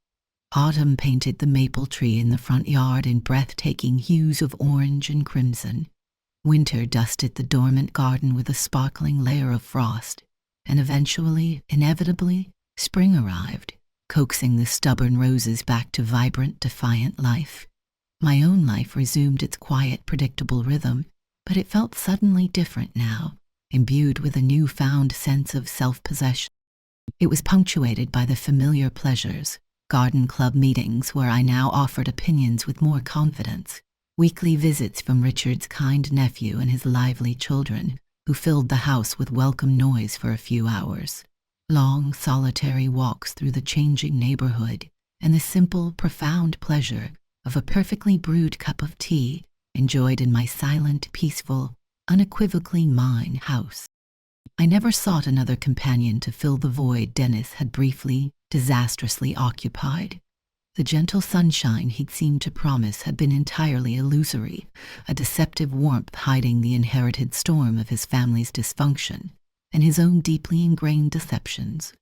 Autumn painted the maple tree in the front yard in breathtaking hues of orange and crimson. Winter dusted the dormant garden with a sparkling layer of frost, and eventually, inevitably, spring arrived, coaxing the stubborn roses back to vibrant, defiant life. My own life resumed its quiet, predictable rhythm, but it felt suddenly different now, imbued with a newfound sense of self-possession. It was punctuated by the familiar pleasures, garden club meetings where I now offered opinions with more confidence, weekly visits from Richard's kind nephew and his lively children, who filled the house with welcome noise for a few hours. Long, solitary walks through the changing neighborhood, and the simple, profound pleasure of a perfectly brewed cup of tea enjoyed in my silent, peaceful, unequivocally mine house. I never sought another companion to fill the void Dennis had briefly, disastrously occupied. The gentle sunshine he'd seemed to promise had been entirely illusory, a deceptive warmth hiding the inherited storm of his family's dysfunction and his own deeply ingrained deceptions.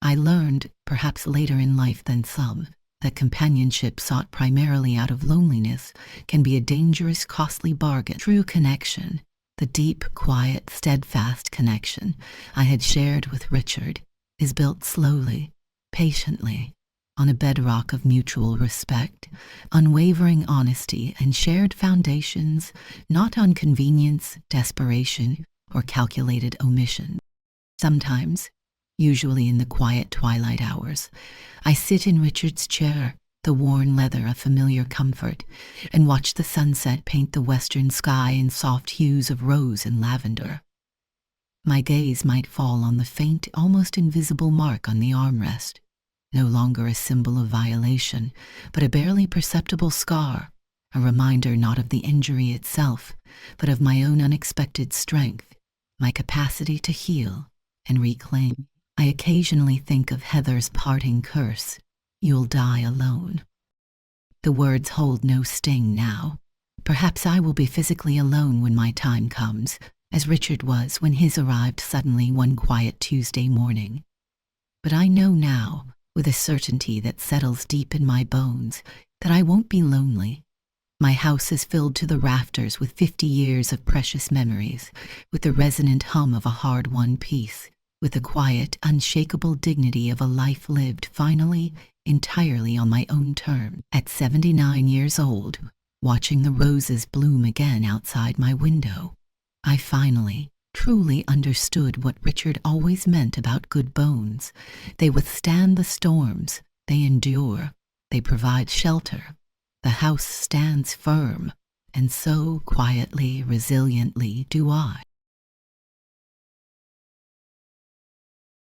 I learned, perhaps later in life than some, that companionship sought primarily out of loneliness can be a dangerous, costly bargain. True connection, the deep, quiet, steadfast connection I had shared with Richard, is built slowly, patiently, on a bedrock of mutual respect, unwavering honesty, and shared foundations, not on convenience, desperation, or calculated omission. Sometimes, usually in the quiet twilight hours, I sit in Richard's chair, the worn leather a familiar comfort, and watch the sunset paint the western sky in soft hues of rose and lavender. My gaze might fall on the faint, almost invisible mark on the armrest, no longer a symbol of violation, but a barely perceptible scar, a reminder not of the injury itself, but of my own unexpected strength, my capacity to heal and reclaim. I occasionally think of Heather's parting curse, "You'll die alone." The words hold no sting now. Perhaps I will be physically alone when my time comes, as Richard was when his arrived suddenly one quiet Tuesday morning. But I know now, with a certainty that settles deep in my bones, that I won't be lonely. My house is filled to the rafters with 50 years of precious memories, with the resonant hum of a hard-won peace, with the quiet, unshakable dignity of a life lived finally, entirely on my own terms. At 79 years old, watching the roses bloom again outside my window, I finally, truly understood what Richard always meant about good bones. They withstand the storms, they endure, they provide shelter. The house stands firm, and so quietly, resiliently do I.